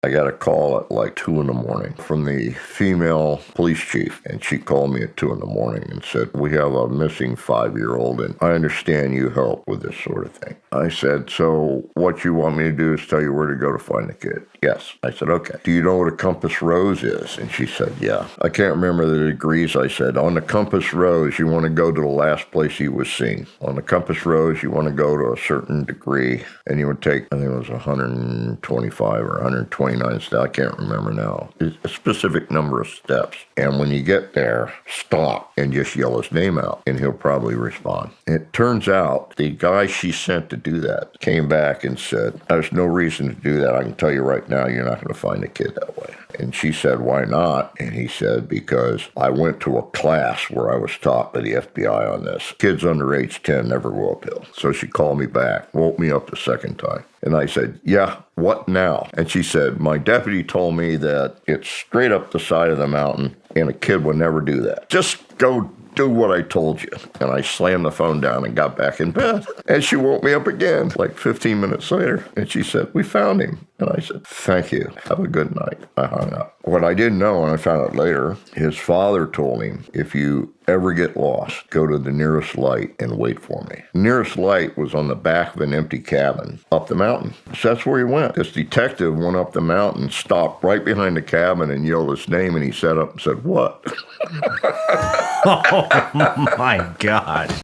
I got a call at like 2 in the morning from the female police chief, and she called me at 2 in the morning and said, we have a missing 5-year-old, and I understand you help with this sort of thing. I said, so what you want me to do is tell you where to go to find the kid? Yes. I said, okay. Do you know what a compass rose is? And she said, yeah. I can't remember the degrees. I said, on the compass rose, you want to go to the last place he was seen. On the compass rose, you want to go to a certain degree, and you would take, I think it was 125 or 129 steps. I can't remember now. It's a specific number of steps. And when you get there, stop and just yell his name out, and he'll probably respond. It turns out the guy she sent to do that came back and said, there's no reason to do that. I can tell you right now, you're not going to find a kid that way. And she said, why not? And he said, because I went to a class where I was taught by the FBI on this. Kids under age 10 never go uphill. So she called me back, woke me up the second time. And I said, yeah, what now? And she said, my deputy told me that it's straight up the side of the mountain and a kid would never do that. Just go do what I told you. And I slammed the phone down and got back in bed. And she woke me up again like 15 minutes later. And she said, we found him. And I said, thank you. Have a good night. I hung up. What I didn't know, and I found out later, his father told him, if you ever get lost, go to the nearest light and wait for me. The nearest light was on the back of an empty cabin up the mountain. So that's where he went. This detective went up the mountain, stopped right behind the cabin and yelled his name, and he sat up and said, what? Oh, my God.